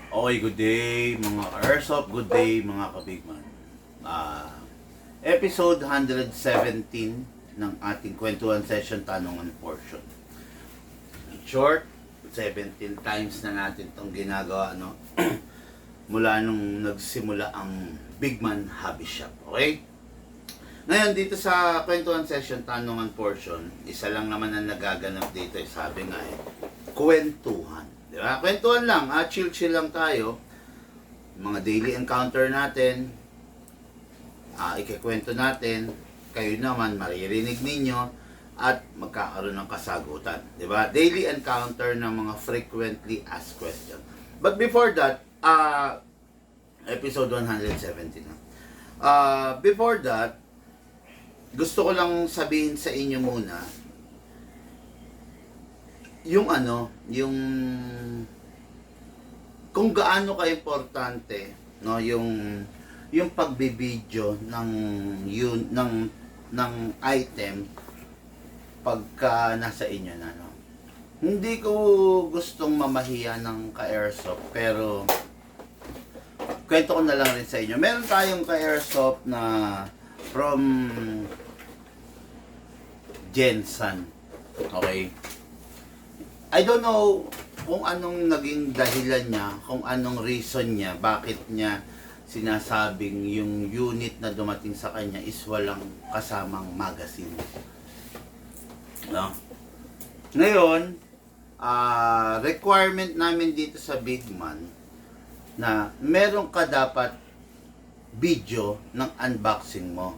Okay, good day mga ka-airsoft, good day mga kabigman. Episode 117 ng ating kwentuhan session, tanungan portion. In short, 17 times na natin itong ginagawa, no? Mula nung nagsimula ang Bigman Hobby Shop, okay? Ngayon, dito sa kwentuhan session, tanungan portion, isa lang naman ang nagaganap dito, sabi nga kwentuhan. Diba? Kwentuhan lang, chill-chill lang tayo. Mga daily encounter natin, ikikwento natin, kayo naman maririnig ninyo, at magkakaroon ng kasagutan. Diba? Daily encounter ng mga frequently asked questions. But before that, episode 117 na. Before that, gusto ko lang sabihin sa inyo muna, yung kung gaano ka-importante, no, yung pagbibideo ng item pagka nasa inyo na, no. Hindi ko gustong mamahiya ng ka-airsoft, pero kwento ko na lang rin sa inyo. Meron tayong ka-airsoft na from Jensen. Okay? I don't know kung anong naging dahilan niya, kung anong reason niya, bakit niya sinasabing yung unit na dumating sa kanya is walang kasamang magazine. No? Ngayon, requirement namin dito sa Bigman na meron ka dapat video ng unboxing mo.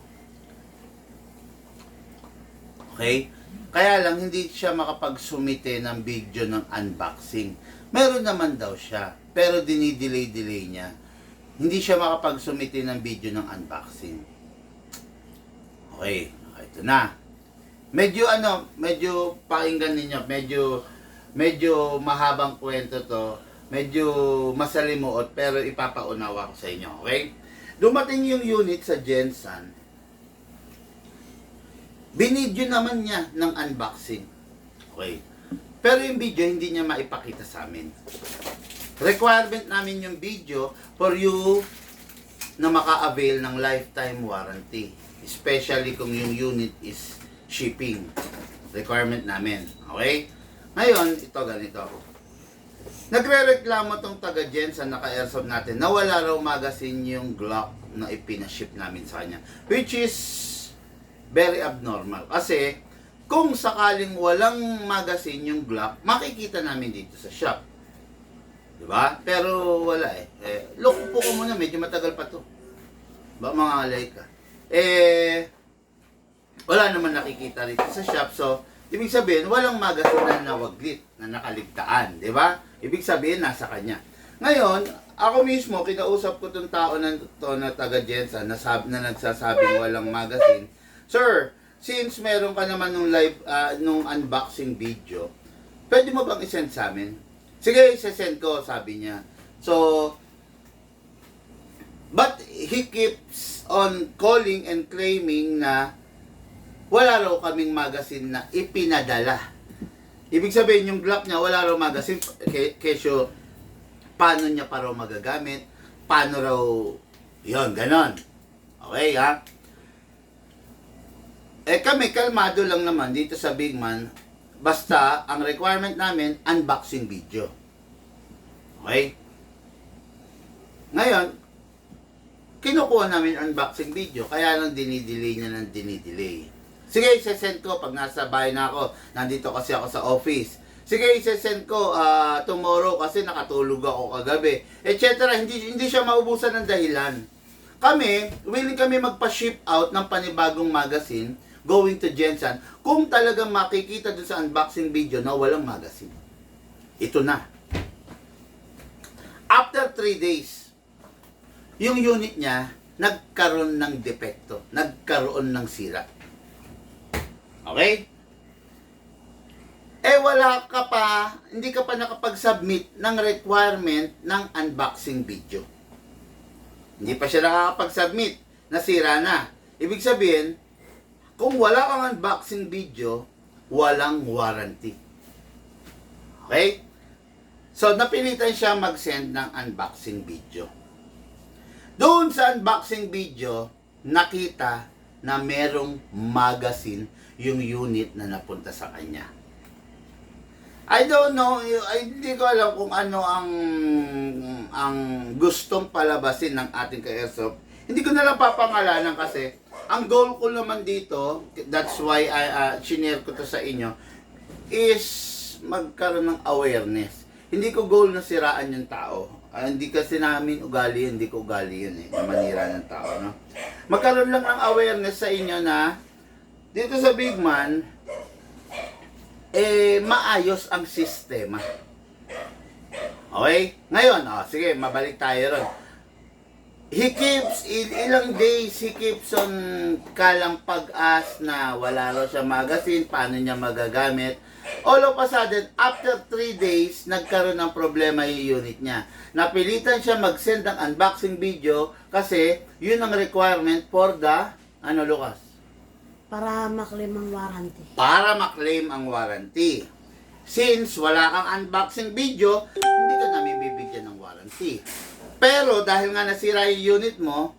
Okay? Kaya lang, hindi siya makapagsumite ng video ng unboxing. Meron naman daw siya, pero dinidelay niya. Hindi siya makapagsumite ng video ng unboxing. Okay, ito na. Medyo pakinggan ninyo, medyo mahabang kwento to, medyo masalimuot, pero ipapaunawa ko sa inyo, okay? Dumating yung unit sa Jensen. Binidyo naman niya ng unboxing. Okay. Pero yung video hindi niya maipakita sa amin. Requirement namin yung video for you na maka-avail ng lifetime warranty. Especially kung yung unit is shipping. Requirement namin. Okay? Ngayon, ito ganito. Nagre-reklamo tong taga Jensen na ka-airsoft natin na wala raw magazine yung Glock na ipinaship namin sa kanya. Which is very abnormal. Kasi, kung sakaling walang magazine yung Glock, makikita namin dito sa shop. Diba? Pero wala loko po ko muna, medyo matagal pa to. Ba mga alay ka. Wala naman nakikita dito sa shop. So, ibig sabihin, walang magazine na nawaglit, na nakaligtaan. Diba? Ibig sabihin, nasa kanya. Ngayon, ako mismo, kinausap ko tong tao na taga Jensen na nagsasabing walang magazine. Sir, since meron ka naman nung live, nung unboxing video, pwede mo bang isend sa amin? Sige, isesend ko, sabi niya. So, but he keeps on calling and claiming na wala raw kaming magazine na ipinadala. Ibig sabihin, yung Glock niya, wala raw magazine. Kesyo, paano niya pa raw magagamit? Paano raw, yun, ganon. Okay, ha? Kami, kalmado lang naman dito sa Bigman. Basta, ang requirement namin, unboxing video. Okay? Ngayon, kinukuha namin unboxing video. Kaya lang dinidelay niya ng dinidelay. Sige, isesend ko pag nasa bahay na ako. Nandito kasi ako sa office. Sige, isesend ko tomorrow kasi nakatulog ako kagabi. Etc. Hindi siya maubusan ng dahilan. Willing kami magpa-ship out ng panibagong magazine going to Jensen kung talagang makikita dun sa unboxing video na walang magazine. Ito na. After 3 days, yung unit niya nagkaroon ng depekto, nagkaroon ng sira. Okay? Wala ka pa, hindi ka pa nakapag-submit ng requirement ng unboxing video. Hindi pa siya nakakapag-submit, nasira na. Ibig sabihin, kung wala kang unboxing video, walang warranty. Okay? So, napilitan siya mag-send ng unboxing video. Doon sa unboxing video, nakita na merong magazine yung unit na napunta sa kanya. I don't know, hindi ko alam kung ano ang gustong palabasin ng ating ka-airsoft. Hindi ko na lang papangalanan kasi ang goal ko naman dito, that's why shinare ko to sa inyo, is magkaroon ng awareness. Hindi ko goal na siraan yung tao. Hindi kasi namin ugali yun, hindi ko ugali yun na manira ng tao. No? Magkaroon lang ng awareness sa inyo na dito sa Big Man, maayos ang sistema. Okay? Ngayon, sige, mabalik tayo ron. He keeps, ilang days, he keeps on kalang pag-as na wala raw siya magazine, paano niya magagamit. All of a sudden, after 3 days, nagkaroon ng problema yung unit niya. Napilitan siya mag-send ng unboxing video kasi yun ang requirement for the, Lucas? Para maklaim ang warranty. Para maklaim ang warranty. Since wala kang unboxing video, hindi ka namin bibigyan ng warranty. Pero dahil nga nasira yung unit mo,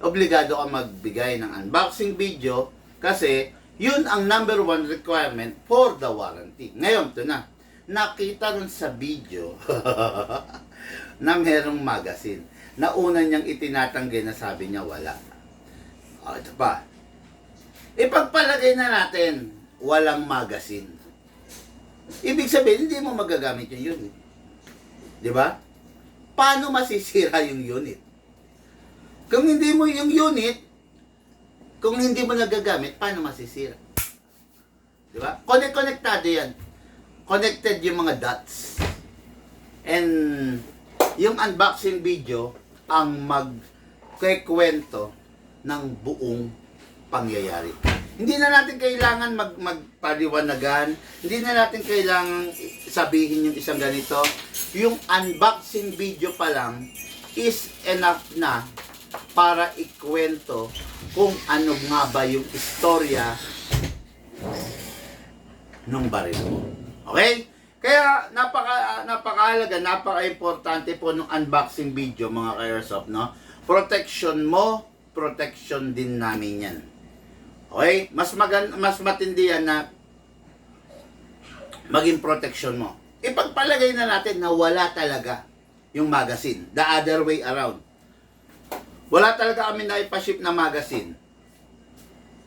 obligado ka magbigay ng unboxing video kasi yun ang number 1 requirement for the warranty. Ngayon, ito na. Nakita rin sa video na merong magazine. Nauna niyang itinatanggi na sabi niya wala. Ito pa. Ipagpalagay na natin, walang magazine. Ibig sabihin, hindi mo magagamit yung unit. Di ba? Paano masisira yung unit? Kung hindi mo yung unit, kung hindi mo nagagamit, paano masisira? Di ba? Konektado yan. Connected yung mga dots. And yung unboxing video ang magkikwento ng buong pangyayari. Hindi na natin kailangan magpaliwanagan. Hindi na natin kailangan sabihin yung isang ganito. Yung unboxing video pa lang is enough na para ikwento kung ano nga ba yung istorya nung baril mo. Okay? Kaya napakahalaga, napaka-importante po nung unboxing video mga ka-airsoft, no? Protection mo, protection din namin yan. Okay? Mas matindi yan na maging protection mo. Ipagpalagay na natin na wala talaga yung magazine. The other way around. Wala talaga kami na ipaship na magazine.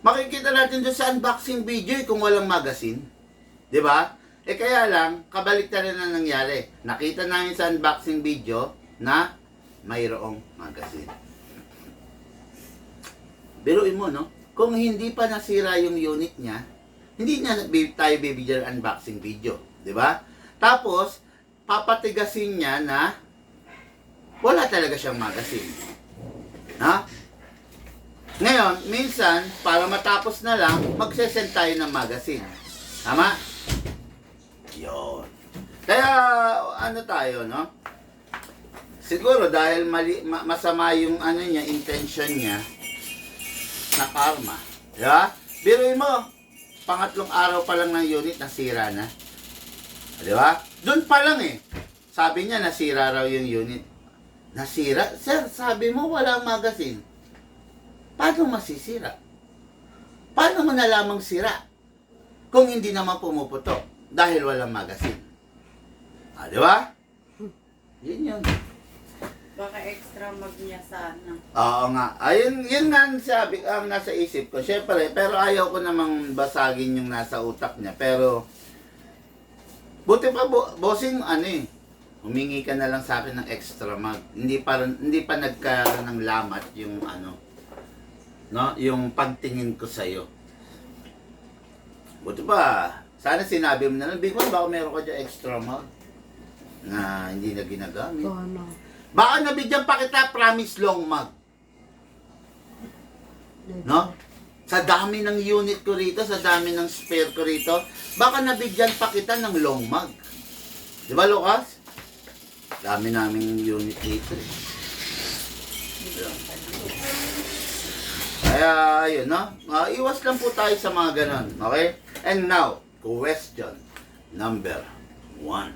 Makikita natin doon sa unboxing video kung walang magazine. Di ba? Kaya lang, kabaliktaran na nangyari. Nakita namin sa unboxing video na mayroong magazine. Biruin mo, no? Kung hindi pa nasira yung unit niya, hindi niya tayo bibigyan ng unboxing video. Di ba? Tapos, papatigasin niya na wala talaga siyang magazine. Ha? Ngayon, minsan, para matapos na lang, magsesend tayo ng magazine. Tama? Yun. Kaya, tayo, no? Siguro, dahil masama yung niya, intention niya, na karma. Diba? Biruin mo, pangatlong araw pa lang ng unit, nasira na. Diba? Doon pa lang sabi niya, nasira raw yung unit. Nasira? Sir, sabi mo walang magazine. Paano masisira? Paano mo nalamang sira? Kung hindi naman pumuputok dahil walang magazine. Di ba? Yun. Baka extra mag niya sana. Oo nga. Ayun, yun nga sabi, ang nasa isip ko. Siyempre, pero ayaw ko namang basagin yung nasa utak niya. Pero, buti pa, bossing, humingi ka na lang sa akin ng extra mag. Hindi pa nagkaroon ng lamat yung no? Yung pagtingin ko sa iyo. Buti pa, sana sinabi mo na lang, Big Man, baka meron ka dyan extra mag na hindi na ginagamit. Oo, no. Baka nabigyan pa kita promise long mag. No? Sa dami ng unit ko rito, sa dami ng spare ko rito, baka nabigyan pa kita ng long mag. Di ba, Lucas? Dami naming unit dito. Kaya, yun, no? Iwas lang po tayo sa mga ganon. Okay? And now, question number 1.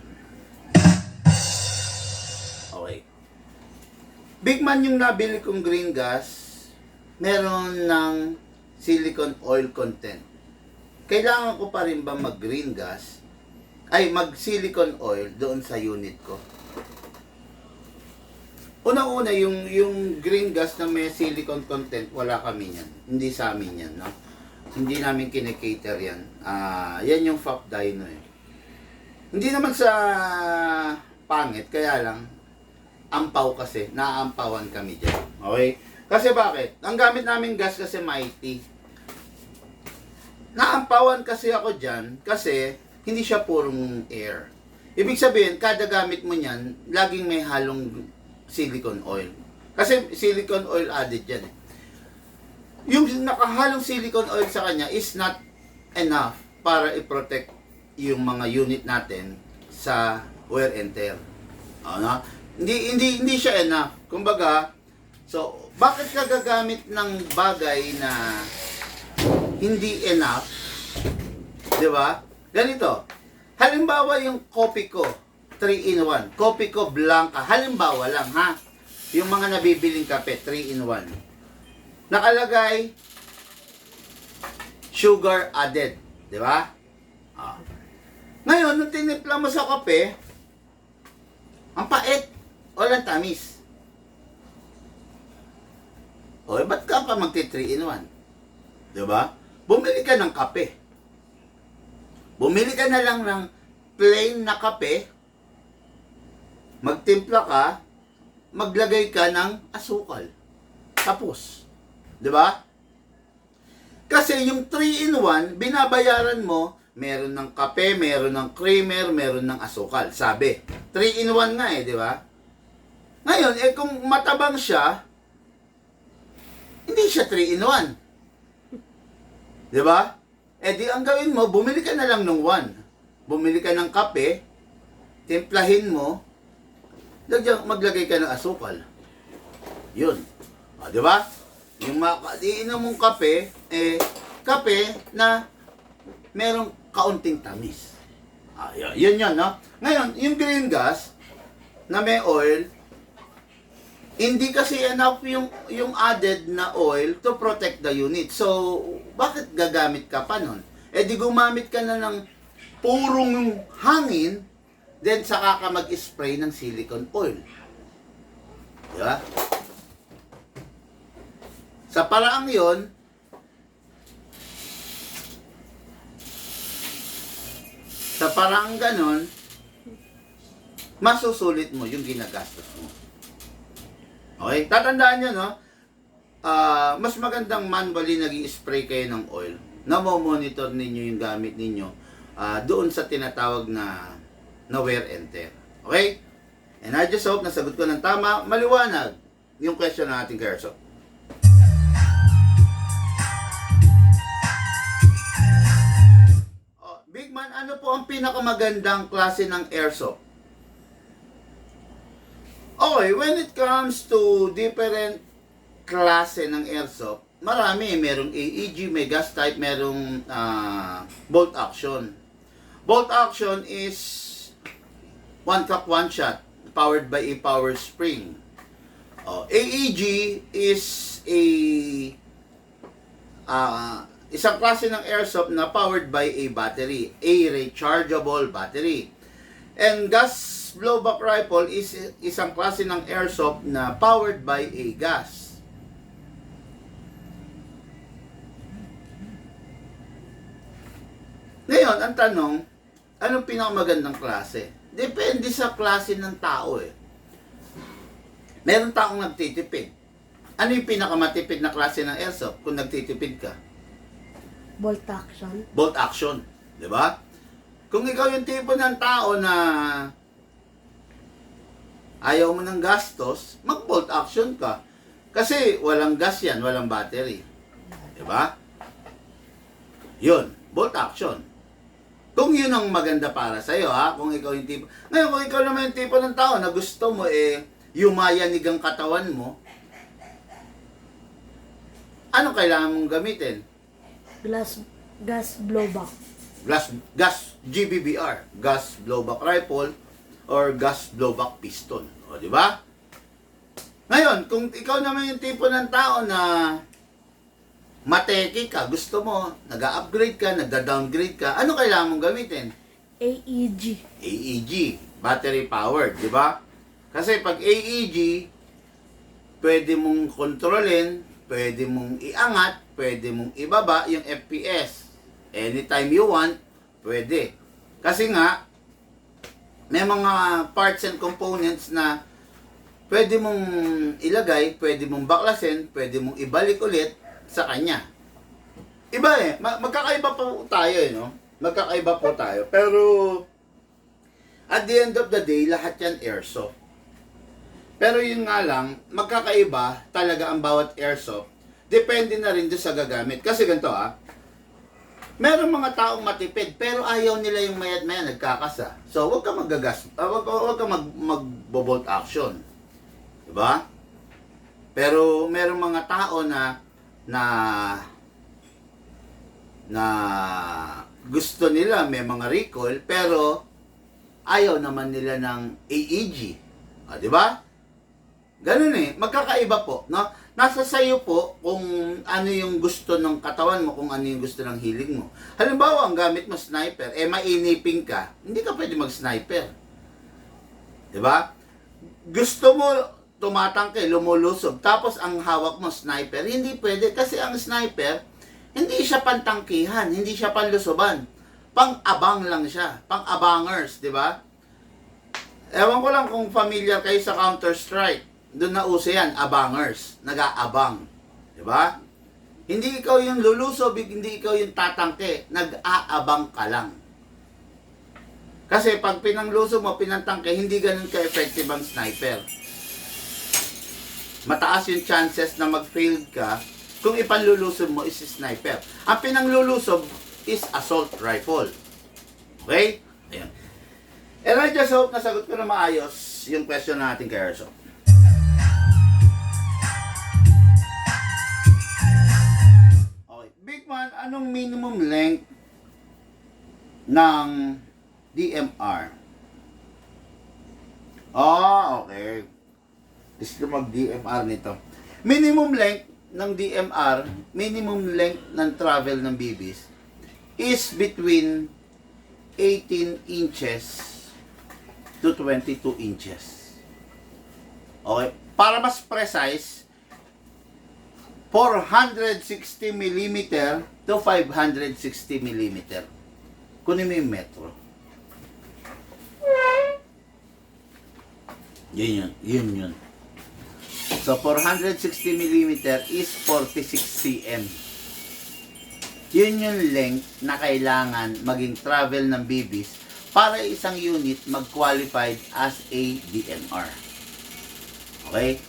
Okay. Big Man yung nabili kong green gas, meron ng silicone oil content. Kailangan ko pa rin ba mag-green gas, mag-silicone oil doon sa unit ko? Una-una, yung green gas na may silicone content, wala kami yan. Hindi sa amin yan, no? Hindi namin kinikater yan. Yan yung FAP dyno eh. Hindi naman sa pangit, kaya lang, ampaw kasi, naaampawan kami dyan. Okay? Kasi bakit? Ang gamit namin gas kasi Mighty. Naampawan kasi ako dyan kasi hindi siya purong air. Ibig sabihin, kada gamit mo niyan, laging may halong silicone oil. Kasi silicone oil added yan eh. Yung nakahalong silicone oil sa kanya is not enough para i-protect yung mga unit natin sa wear and tear. Ano? Hindi siya enough. Kumbaga, so, bakit ka gagamit ng bagay na hindi enough? Di ba? Ganito. Halimbawa yung kopi ko, 3-in-1. Kopi ko blanca. Halimbawa lang, ha? Yung mga nabibiling kape, 3-in-1. Nakalagay, sugar added. Di ba? Ngayon, nung tinimpla mo sa kape, ang pait. Walang tamis. O, ba't ka pa magti-3-in-1? Diba? Bumili ka ng kape. Bumili ka na lang ng plain na kape, magtimpla ka, maglagay ka ng asukal. Tapos. Diba? Kasi yung 3-in-1, binabayaran mo, meron ng kape, meron ng creamer, meron ng asukal. Sabi, 3-in-1 nga eh, di ba? Ngayon, kung matabang siya, hindi siya 3-in-1. Di ba? Di ang gawin mo, bumili ka na lang ng 1. Bumili ka ng kape, timplahin mo, maglagay ka ng asukal. Yun. Di ba? Yung iinom mong kape, kape na merong kaunting tamis. Yun, no? Ngayon, yung green gas na may oil, hindi kasi enough yung added na oil to protect the unit. So, bakit gagamit ka pa nun? Di gumamit ka na ng purong hangin, then saka ka mag-spray ng silicone oil. Di ba? Sa paraang yon, sa paraang ganon, masusulit mo yung ginagastos mo. Okay? Tatandaan nyo, no? Mas magandang manually nag-i-spray kayo ng oil. Namo-monitor ninyo yung gamit ninyo doon sa tinatawag na wear and tear. Okay? And I just hope nasagot ko ng tama, maliwanag yung question ng ating Kerso. Big Man, ano po ang pinakamagandang klase ng airsoft? Okay, when it comes to different klase ng airsoft, marami. Merong AEG, may gas type, merong bolt action. Bolt action is one cup, one shot, powered by a power spring. AEG is isang klase ng airsoft na powered by a battery, a rechargeable battery. And gas blowback rifle is isang klase ng airsoft na powered by a gas. Ngayon, ang tanong, anong pinakamagandang klase? Depende sa klase ng tao eh. Meron taong nagtitipid. Ano yung pinakamatipid na klase ng airsoft kung nagtitipid ka? Bolt action. Bolt action. Di ba? Kung ikaw yung tipo ng tao na ayaw mo ng gastos, mag-bolt action ka. Kasi walang gas yan, walang battery. Di ba? Yun, bolt action. Kung yun ang maganda para sa'yo, ha? Kung ikaw yung tipo... Ngayon, kung ikaw naman yung tipo ng tao na gusto mo, yumayanig ang katawan mo, ano kailangan mong gamitin? Gas blowback. gas GBBR, gas blowback rifle, or gas blowback pistol. O, di ba? Ngayon, kung ikaw naman yung tipo ng tao na mateki ka, gusto mo, nag-upgrade ka, nagda-downgrade ka, ano kailangan mong gamitin? AEG. AEG, battery powered, di ba? Kasi pag AEG, pwede mong kontrolin, pwede mong iangat, pwede mong ibaba yung FPS. Anytime you want, pwede. Kasi nga, may mga parts and components na pwede mong ilagay, pwede mong baklasin, pwede mong ibalik ulit sa kanya. Iba eh, magkakaiba po tayo eh, no? Magkakaiba po tayo. Pero, at the end of the day, lahat yan airsoft. Pero yun nga lang, magkakaiba talaga ang bawat airsoft. Depende na rin doon sa gagamit. Kasi ganito merong mga taong matipid, pero ayaw nila yung mayat-maya nagkakasa. So, huwag ka magagas, huwag ka mag-bolt action. Diba? Pero merong mga tao na gusto nila may mga recoil, pero ayaw naman nila ng AEG. Di ba? Ganun eh, magkakaiba po, no? Nasa sayo po kung ano yung gusto ng katawan mo, kung ano yung gusto ng hilig mo. Halimbawa, ang gamit mo sniper, mainiping ka, hindi ka pwede mag-sniper. Diba? Gusto mo tumatangke, lumulusob, tapos ang hawak mo sniper, hindi pwede. Kasi ang sniper, hindi siya pantangkihan, hindi siya panlusoban. Pang-abang lang siya, pang-abangers, diba? Ewan ko lang kung familiar kayo sa Counter-Strike. Doon na uso yan, abangers. Nag-aabang. Diba? Hindi ikaw yung lulusob, hindi ikaw yung tatangke. Nag-aabang ka lang. Kasi pag pinanglusob mo, pinantangke, hindi ganun ka-effective ang sniper. Mataas yung chances na mag-fail ka kung ipanlulusob mo is sniper. Ang pinanglulusob is assault rifle. Okay? Ayan. And I just hope nasagot ko na maayos yung question natin kay Airsoft. Okay. Big man, anong minimum length ng DMR? Okay. Gusto mag-DMR nito. Minimum length ng DMR, minimum length ng travel ng BBs is between 18 inches to 22 inches. Okay? Para mas precise, 460 mm to 560 mm. Kunin mo yung metro. Yun. So, 460 mm is 46 cm. Yun yung length na kailangan maging travel ng BBs para isang unit mag-qualified as a DMR. Okay?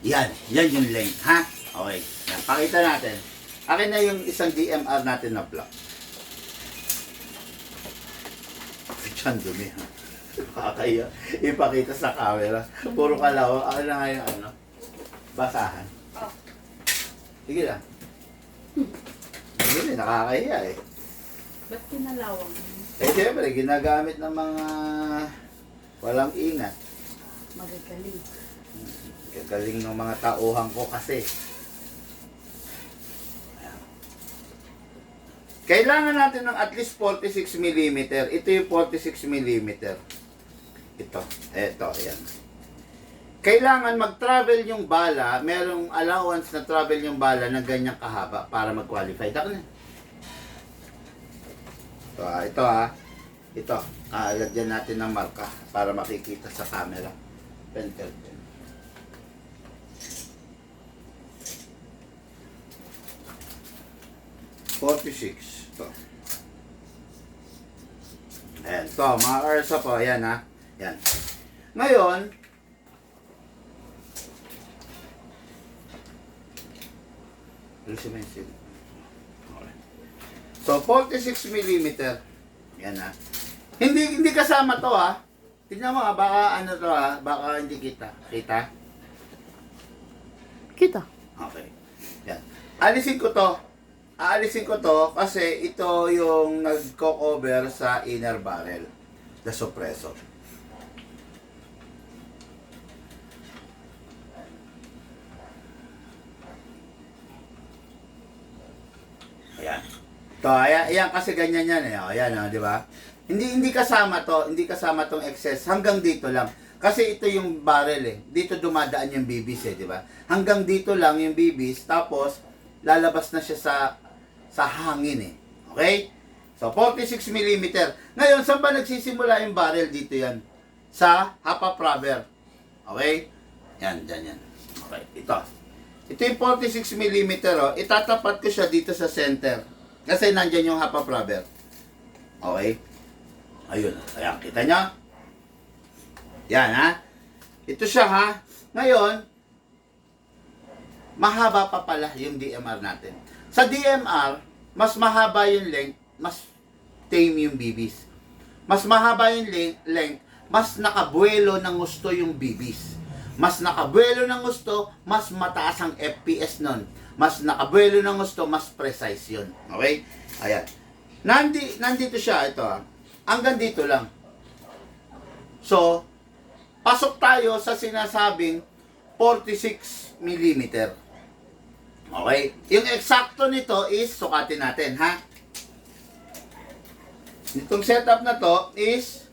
Yan yung length, ha? Okay, yan, pakita natin. Akin na yung isang DMR natin na block. Diyan dumi, ha? Kakaya, ipakita sa camera. Puro kalawang. Akin na nga yung basahan. Sige lang. Sige, nakakahiya eh. Ba't kinalawang? Siyempre, ginagamit ng mga walang ingat. Magagaling. Gagaling ng mga tauhan ko kasi. Kailangan natin ng at least 46 mm. Ito yung 46 mm. Ito, yan. Kailangan mag-travel yung bala, merong allowance na travel yung bala ng ganyang kahaba para mag-qualify. Ito, lagyan natin ng marka para makikita sa camera. Pentel pen. Ito. Ayan, ito, mga Airsoft po, ayan ha. Yan. Ngayon, okay. So, 46 mm. Yan ha. Hindi kasama to ha. Tingnan mo ha, baka ano to ha, baka hindi kita. Kita? Kita. Okay. Yan. Alisin ko to. aalisin ko to kasi ito yung nagko-cover sa inner barrel, the suppressor. Ayan. To, ayan kasi ganyan yan eh. O, ayan, di ba? Hindi kasama to, hindi kasama tong excess. Hanggang dito lang. Kasi ito yung barrel eh. Dito dumadaan yung bibis eh, di ba? Hanggang dito lang yung bibis, tapos lalabas na siya sa hangin eh. Okay? So, 46 mm. Ngayon, saan ba nagsisimula yung barrel? Dito yan. Sa half rubber. Okay? Yan, dyan yan. Okay, ito. Ito yung 46 mm, oh. Itatapat ko siya dito sa center. Kasi nandyan yung half rubber. Okay? Ayun. Ayan, kita nyo? Yan, ha? Ito siya, ha? Ngayon, mahaba pa pala yung DMR natin. Sa DMR, mas mahaba yung length, mas tame yung bibis. Mas mahaba yung length, mas nakabuelo ng gusto yung bibis. Mas nakabuelo ng gusto, mas mataas ang FPS nun. Mas nakabuelo ng gusto, mas precise yun. Okay? Ayan. Nandito siya, ito, ha? Hanggang dito lang. So, pasok tayo sa sinasabing 46 mm. Okay? Yung eksakto nito is, sukatin natin, ha? Itong setup na to is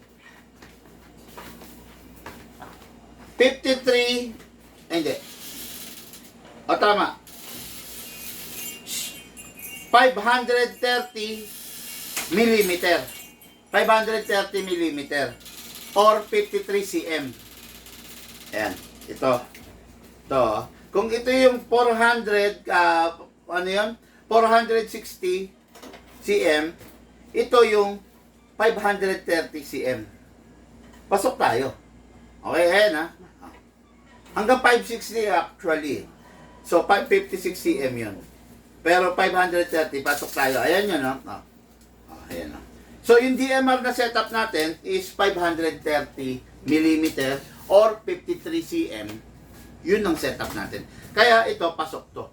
53, hindi. O tama. 530 mm. 530 mm. Or 53 cm. Ayan. Ito. Ito. Kung ito yung 400, ano yun? 460 cm. Ito yung 530 cm. Pasok tayo. Okay, ayan ha. Hanggang 560 actually. So, 556 cm yun. Pero 530, pasok tayo. Ayan yun, no? Ayan, no? So, yung DMR na setup natin is 530 mm or 53 cm. Yun ang setup natin. Kaya ito, pasok to.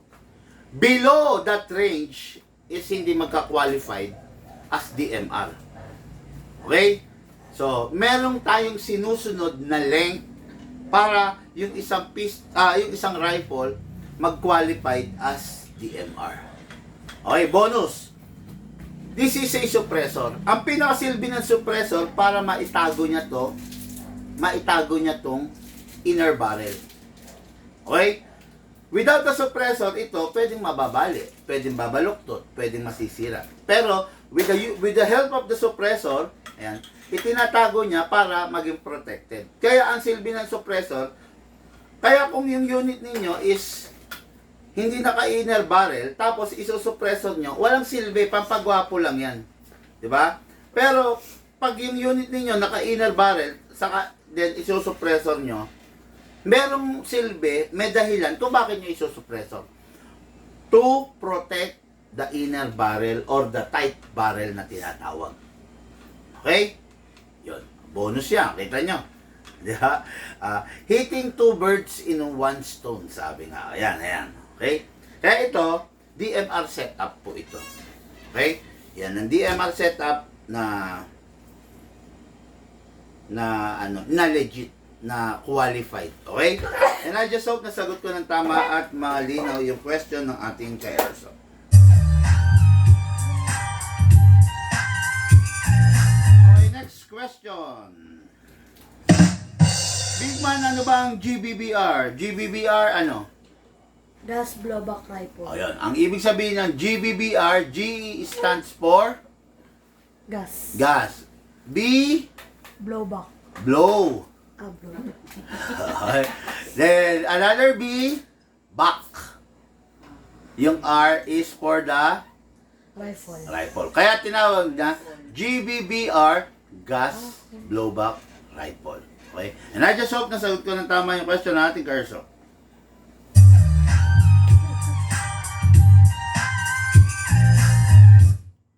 Below that range is hindi magka-qualified as DMR. Okay? So, meron tayong sinusunod na length para yung yung isang rifle mag-qualified as DMR. Okay, bonus. This is a suppressor. Ang pinakasilbi ng suppressor para maitago niya tong inner barrel. Okay? Without the suppressor, ito pwedeng mababali, pwedeng babaluktot, pwedeng masisira. Pero with the help of the suppressor, ayan, itinatago niya para maging protected. Kaya ang silbi ng suppressor, kaya kung yung unit ninyo is hindi naka-inner barrel, tapos isusuppressor nyo, walang silbi, pampagwapo lang yan. Diba? Pero, pag yung unit ninyo naka-inner barrel, saka then isusuppressor nyo, merong silbi, may dahilan kung bakit nyo isusuppressor. To protect the inner barrel or the tight barrel na tinatawag. Okay? Yun. Bonus yan. Kita nyo. Diba? Hitting two birds in one stone, sabi nga. Ayan, ayan. Okay? Kaya ito, DMR setup po ito. Okay? Yan ang DMR setup na legit, na qualified. Okay? And I just hope nasagot ko ng tama at malinaw yung question ng ating Kaerso. Okay, next question. Big man, ano ba ang GBBR? GBBR ano? Gas blowback rifle. Ayan. Ang ibig sabihin ng GBBR, G stands for Gas. gas. B, Blowback. blow. Blowback. Then, another B, back. Yung R is for the Rifle. rifle. Kaya tinawag na GBBR, gas blowback rifle. Okay? And I just hope nasagot ko ng tama yung question natin, Carso.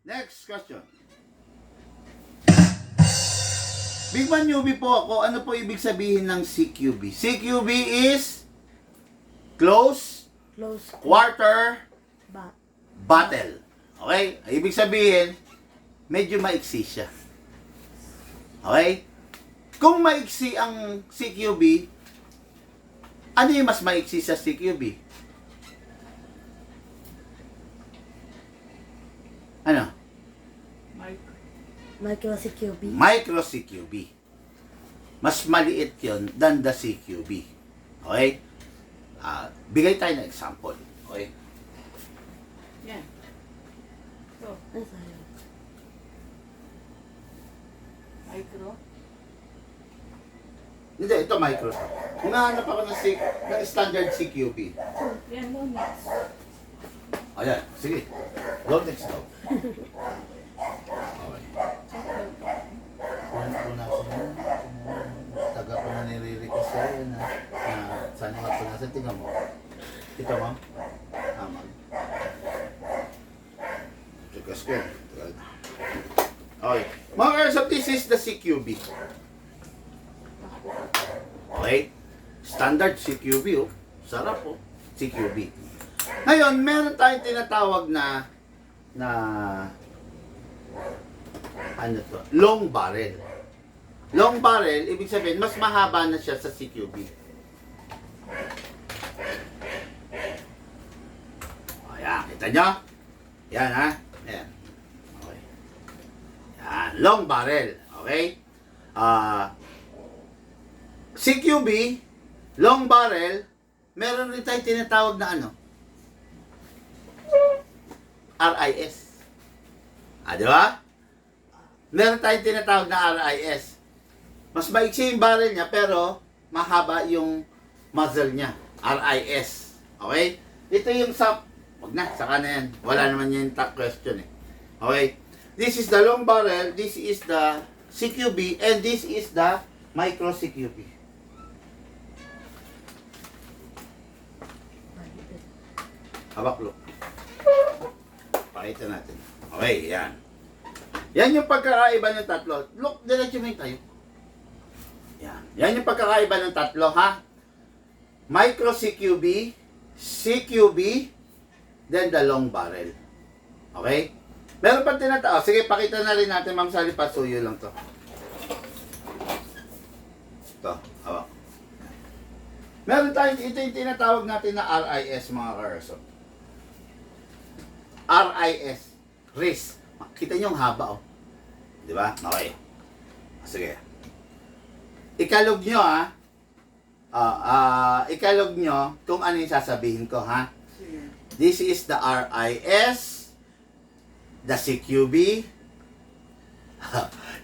Next question. Big man newbie po ako. Ano po ibig sabihin ng CQB? CQB is close Close. quarter Bat. battle. Okay? Ibig sabihin, medyo maiksi siya. Okay? Kung maiksi ang CQB, ano yung mas maiksi sa CQB? Ano? Micro CQB. Micro CQB. Mas maliit yon than the CQB. Okay? Bigay tayo ng example. Okay? Yan. So, Ano sa'yo? micro. Hindi, ito micro. Humahanap ako ng standard CQB. Yan, no, next. Ayan, sige. Go next daw. Okay. Una ko na. Taga ko na nire-request sa'yo na saan yung ako nasa. Tingnan mo. Kita mo? Amag. Request ko. Okay. Mga karsap, this is the CQB. Okay? Standard CQB, oh. Sarap, oh. CQB. Ngayon, meron tayong tinatawag na ano to? Long barrel. Long barrel, ibig sabihin, mas mahaba na siya sa CQB. Ayan, kita nyo? Yan, ha? Ayan. Okay. Yan, long barrel. Okay? CQB, long barrel, meron rin tayong tinatawag na ano? RIS. Di ba? Meron tayong tinatawag na RIS. Mas maiksi yung barrel niya, pero mahaba yung muzzle niya. RIS. Okay? Ito yung wag na, saka na yan. Wala naman yung top question eh. Okay? This is the long barrel, this is the CQB, and this is the micro CQB. Habak, look. Pakita natin. Okay, yan. Yan yung pagkakaiba ng tatlo. Look, diretso mo yung tayo. Yan. Yan yung pagkakaiba ng tatlo, ha? Micro CQB, CQB, then the long barrel. Okay? Meron pa tinatawag. Sige, pakita na rin natin, Ma'am Sally, pasuyo lang to. Ito, hawak. Meron tayong, ito yung tinatawag natin na RIS, mga karso. RIS. RIS. Kita nyo yung haba, oh. Di ba? Okay. Sige. Ikalog nyo, ha? Ikalog nyo kung ano yung sasabihin ko, ha? This is the RIS, the CQB,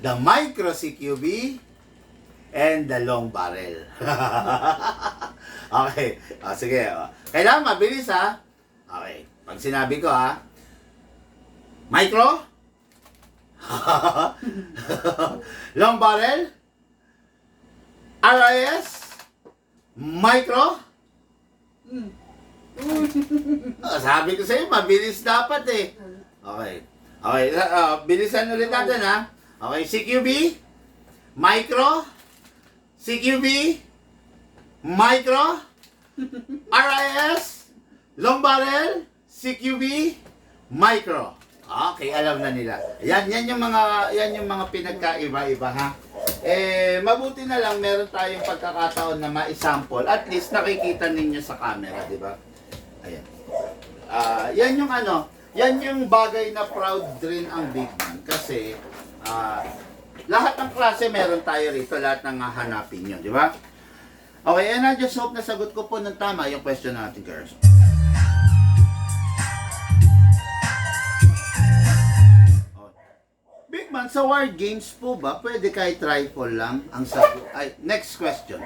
the micro CQB, and the long barrel. Okay. Sige. Kailangan mabilis, ha? Okay. Pag sinabi ko, ha? Micro? Long barrel? RIS? Micro? Sabi ko sa'yo, mabilis dapat eh. Okay. Okay, bilisan ulit natin, ha? Okay, CQB? Micro? CQB? Micro? RIS? Long barrel? CQB? Micro. Okay, alam na nila. Yan yung mga pinagkaiba-iba, ha. Mabuti na lang meron tayong pagkakataon na ma-sample. At least nakikita ninyo sa camera, di ba? Ayan. Yan yung bagay na proud rin ang Big Man kasi lahat ng klase meron tayo rito, lahat ng hahanapin nyo, di ba? Okay, and I just hope na sagot ko po ng tama yung question natin, girls. Big Man, sa war games po ba, pwede kahit rifle lang ang sagot? Ay, next question.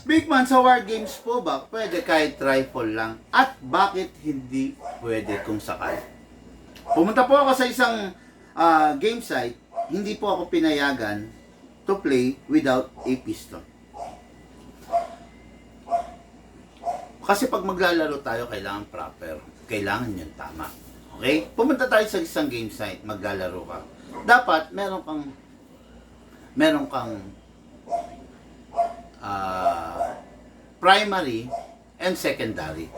Big Man, sa war games po ba, pwede kahit rifle lang? At bakit hindi pwede kung sakali? Pumunta po ako sa isang game site, hindi po ako pinayagan to play without a pistol. Kasi pag maglalaro tayo, kailangan proper. Kailangan yun tama. Okay? Pumunta tayo sa isang game site, maglalaro ka. Dapat meron kang primary and secondary.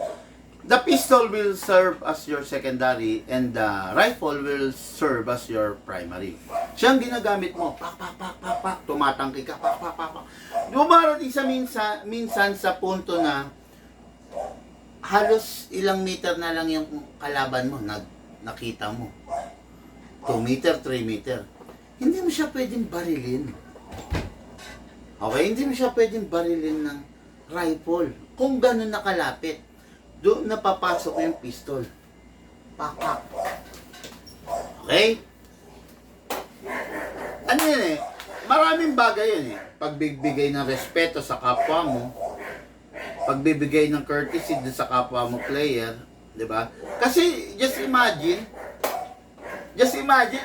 The pistol will serve as your secondary and the rifle will serve as your primary. Siyang ginagamit mo, pak, pak, pak, pak, pak, tumatangki ka, pak, pak, pak, pak. Dumarating sa minsan sa punto na halos ilang meter na lang yung kalaban mo, nakita mo. 2 meter, 3 meter. Hindi mo siya pwedeng barilin. Okay, hindi mo siya pwedeng barilin ng rifle. Kung gano'n nakalapit, doon napapasok yung pistol. Pak. Okay? Ano yun eh? Maraming bagay yun eh. Pagbibigay ng respeto sa kapwa mo, pagbibigay ng courtesy dun sa kapwa mo player, di ba? Kasi just imagine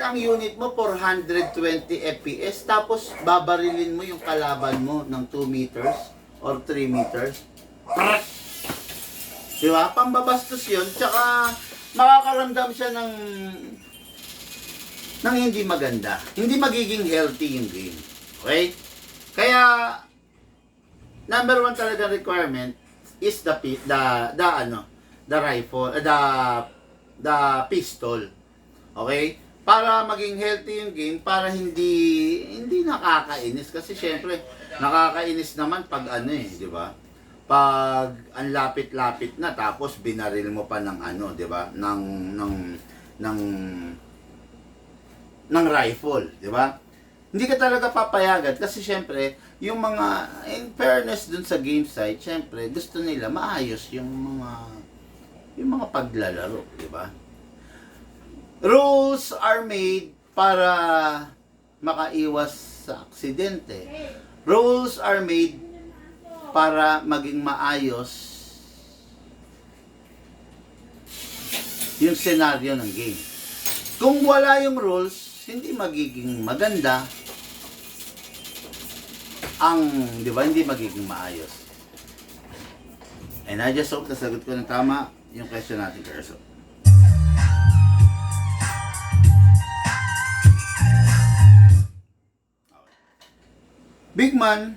ang unit mo 420 FPS tapos babarilin mo yung kalaban mo ng 2 meters or 3 meters. Di ba? Pambabastos yun. Tsaka makakaramdam siya ng hindi maganda. Hindi magiging healthy yung game. Okay? Kaya number 1 talaga requirement is the rifle, the pistol. Okay? Para maging healthy yung game, para hindi nakakainis kasi syempre nakakainis naman pag di ba? Pag ang lapit-lapit na tapos binaril mo pa ng di ba? ng rifle, di ba? Hindi ka talaga papayagan kasi syempre yung mga in fairness dun sa game site, syempre gusto nila maayos yung mga paglalaro, di ba? Rules are made para makaiwas sa aksidente. Rules are made para maging maayos yung senaryo ng game. Kung wala yung rules, hindi magiging maganda di ba, hindi magiging maayos. And I just hope nasagot ko ng tama yung question natin, Kerso. Big man,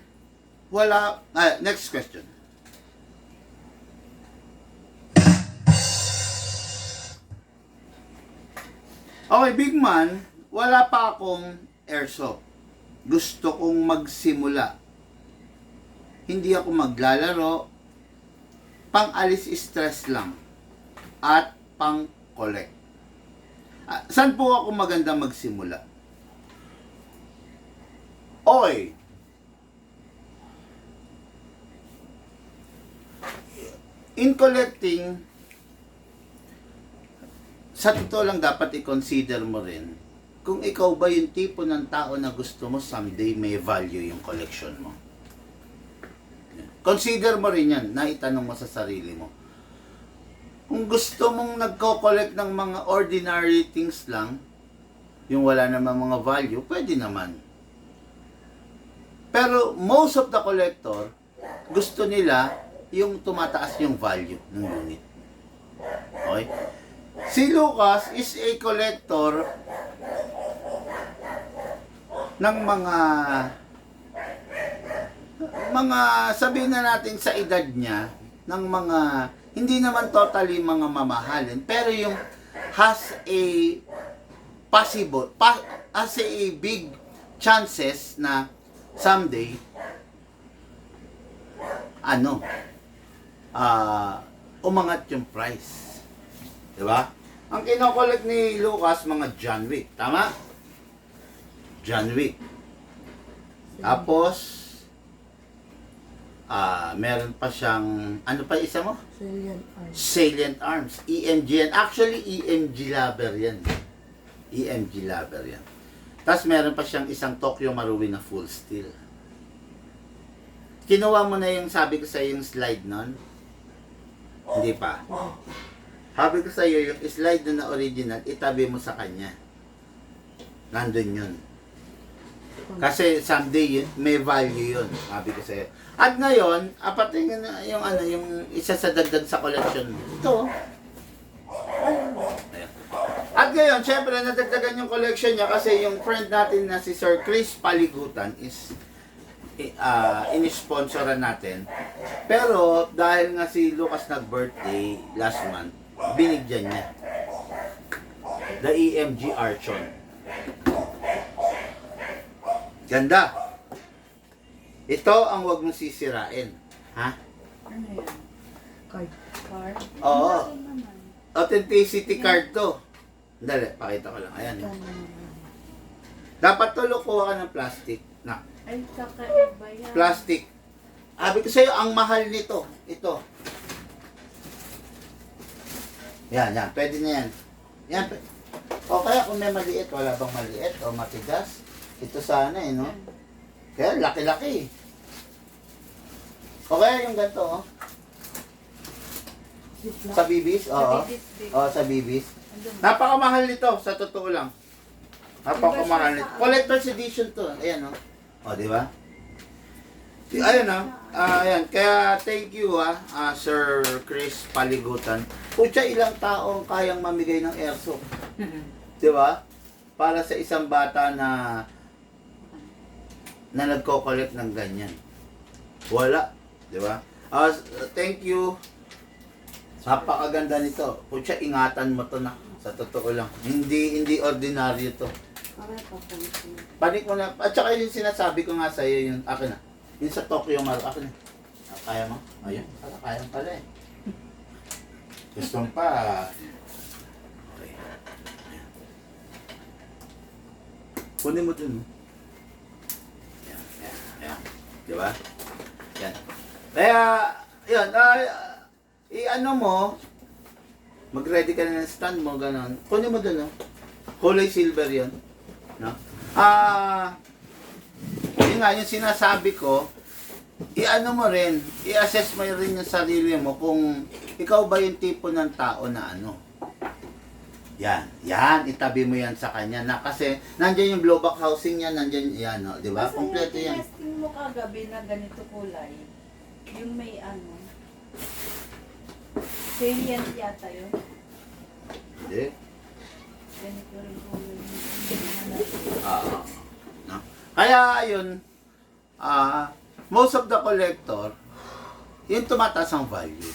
wala... next question. Okay, big man, wala pa akong airsoft. Gusto kong magsimula. Hindi ako maglalaro. Pang-alis stress lang. At pang-collect. Saan po ako maganda magsimula? Okay. In collecting, sa totoo lang dapat i-consider mo rin kung ikaw ba yung tipo ng tao na gusto mo someday may value yung collection mo. Consider mo rin yan, na itanong mo sa sarili mo. Kung gusto mong nagko-collect ng mga ordinary things lang, yung wala namang mga value, pwede naman. Pero most of the collector, gusto nila yung tumataas yung value ng unit. Okay? Si Lucas is a collector ng mga sabihin na natin sa edad niya, ng mga hindi naman totally mga mamahalin, pero yung has a big chances na someday umangat yung price. Diba? Ang kinokollect ni Lucas, mga John Wick. Tama? John Wick. Tapos, meron pa siyang, ano pa isa mo? Salient Arms. Salient Arms. EMG yan. Actually, EMG lover yan. EMG lover yan. Tapos meron pa siyang isang Tokyo Marui na full steel. Kinuha mo na yung sabi ko sa yung slide nun? Hindi pa. Sabi ko sa iyo, yung slide na original, itabi mo sa kanya. Nandun yun. Kasi someday yun, may value yun. Sabi ko sa iyo. At ngayon, pati yung isa sa dagdag sa collection. Ito. Ayan. At ngayon, syempre, nadagdagan yung collection niya kasi yung friend natin na si Sir Chris Paligutan is in-sponsoran natin. Pero dahil nga si Lucas nag-birthday last month, binigyan niya. The EMG Archon. Ganda. Ito ang wag mong sisirain. Ha? Ano yan? Card. Card? Oo. Ano naman? Authenticity card to. Dali, pakita ko lang. Ayan. Dapat to kuha ka ng plastic. Na, Ay, kakaiba yan. plastic. Sabi ko sa'yo, ang mahal nito. Ito. Yan. Pwede na yan. Yan. O kaya kung may maliit, wala bang maliit o matigas? Ito sana no? Kaya laki-laki. O kaya yung ganito, oh. Sa bibis, oo. Oo, sa bibis. Napakamahal nito, sa totoo lang. Napakamahal nito. Collector's edition to. Ayan, oh. O, di ba? Ayun, ayan. Kaya, thank you, Sir Chris Paligutan. Kutya, ilang tao ang kayang mamigay ng airsoft. Di ba? Para sa isang bata na nagko-collect ng ganyan. Wala. Di ba? Thank you. Napakaganda nito. Kutya, ingatan mo to na. Sa totoo lang. Hindi ordinaryo to. Panik mo na. At saka yung sinasabi ko nga sa'yo, yung akin na. Yung sa Tokyo Mall, akin na. Kaya mo? Ayun. Kaya pala eh. Gusto mo pa. Okay. Kunin mo dun. Ayan. Diba? Yan. Kaya, yun. I-ano mo, mag-ready ka na ng stand mo, gano'n. Kunin mo dun, no? Kulay silver yun. No? Yun nga, yung sinasabi ko, i-ano mo rin, i-assess mo rin yung sarili mo kung ikaw ba yung tipo ng tao na ano. Yan, itabi mo yan sa kanya na kasi nandiyan yung blowback housing niya, nandiyan yan, no? Di ba? Kompleto yan. Testing mo kagabi na ganito kulay. Yung may ano. Variant yata yun. Hindi. Ganito rin kulay. No? Kaya yun, most of the collector, yung tumataas ang value.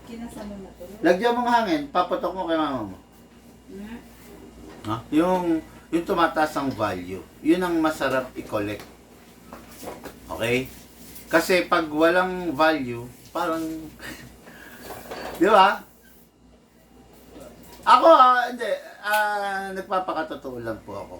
Kinasama na to. Lagyan mong hangin, papatok mo kay mama mo. Ha? Yung tumataas ang value, yun ang masarap i-collect. Okay? Kasi pag walang value, parang, di ba? Ako hindi, nagpapakatotoo lang po ako.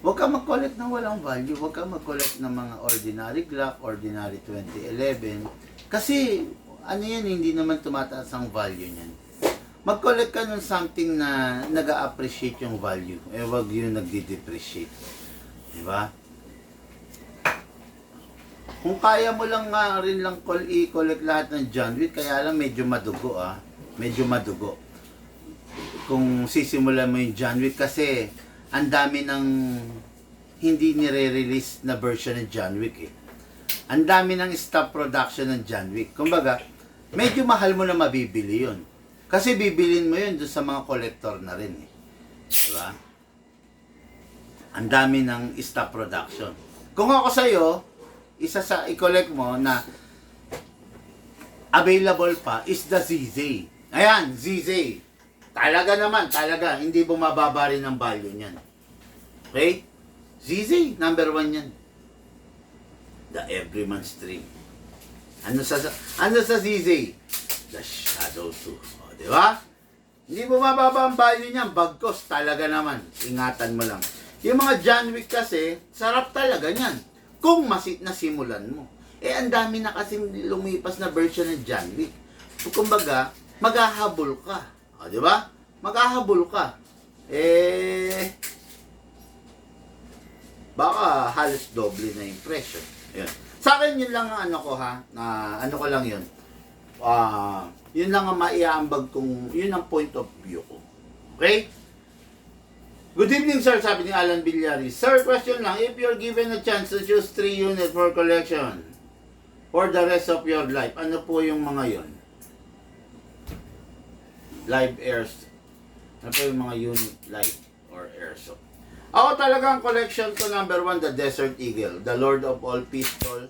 Huwag ka mag-collect ng walang value, huwag ka mag-collect ng mga ordinary Glock, ordinary 2011, kasi, ano yan, hindi naman tumataas ang value niyan. Mag-collect ka ng something na nag-a-appreciate yung value. Wag yung nagdi-depreciate. Diba? Kung kaya mo lang nga rin lang i-collect lahat ng John Wick, kaya lang medyo madugo, Medyo madugo. Kung sisimulan mo yung John Wick, kasi ang dami ng hindi nire-release na version ng John Wick, Ang dami ng stop production ng John Wick. Kumbaga, medyo mahal mo na mabibili yun. Kasi bibilin mo yun doon sa mga collector na rin. Diba? Ang dami ng stop production. Kung ako sa'yo, isa sa i-collect mo na available pa is the ZZ. Ayan, ZZ. Talaga naman, talaga. Hindi bumababa rin ang value niyan. Okay? ZZ, number 1 yan. The Everyman's Dream. Ano sa ZZ? The Shadow 2. O, di ba? Hindi bumababa ang value niyan. Bagkos talaga naman. Ingatan mo lang. Yung mga John Wick kasi, sarap talaga niyan. Kung nasimulan mo. Ang dami na kasi lumipas na version ng John Wick. Kumbaga, maghahabol ka. O, di ba? Maghahabol ka. Baka halos doble na yung presyo. Yun. Sa akin, yun lang ang ano ko, ano ko lang yun. Yun lang ang maiaambag kong, yun ang point of view ko. Okay? Good evening, sir, sabi ni Alan Villari. Sir, question lang, if you're given a chance to choose 3 units for collection for the rest of your life, ano po yung mga yun? Live airs. Ano po yung mga unit live or airsoft? Ako talaga ang collection ko number 1, the Desert Eagle, the Lord of All Pistol,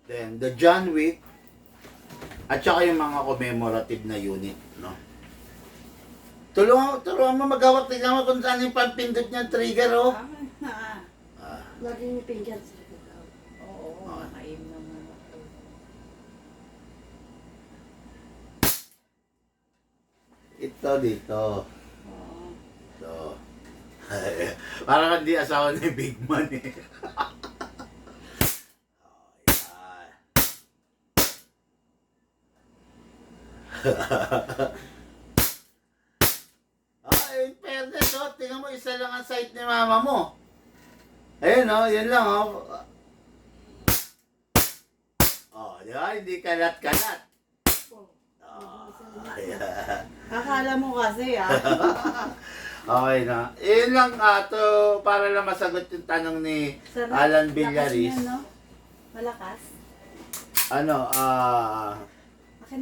then the John Wick, at saka yung mga commemorative na unit, no? Tulungan mo maghawak, tignan mo kung saan yung pampindot niyang trigger, oh. Laging may finger sa Oo, makaim naman ako. Ito dito. Oo. So, parang hindi asawa ni Big Man eh. In fairness, oh, tingnan mo, isa lang ang site ni mama mo. Ayun, oh, yan lang, oh. Oh, di ba? Hindi kalat-kalat. Oh, yeah. Akala mo kasi Okay na. Yun lang, to, para lang masagot yung tanong ni Sarap. Alan Lakas Villaris. niya, no? Malakas. Akin na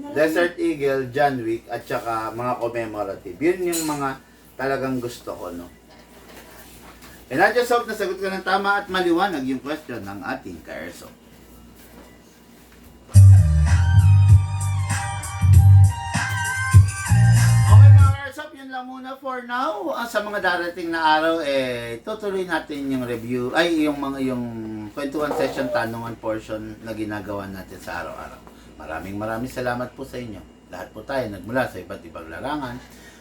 lang. Desert Eagle, John Wick, at saka mga commemorative. Yun yung mga talagang gusto ko, no? And I just hope nasagot ko ng tama at maliwanag yung question ng ating ka-airso. Okay mga ka-airso, yun lang muna for now. Sa mga darating na araw, tutuloy natin yung review, yung kwentuhan session, tanungan portion na ginagawa natin sa araw-araw. Maraming salamat po sa inyo. Lahat po tayo nagmula sa iba't ibang larangan.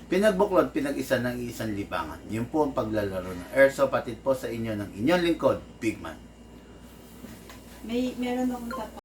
Pinagbuklod, pinag-isa ng isang libangan. Yun po ang paglalaro ng Airsoft, patid po sa inyo ng inyong lingkod, Big Man. Meron akong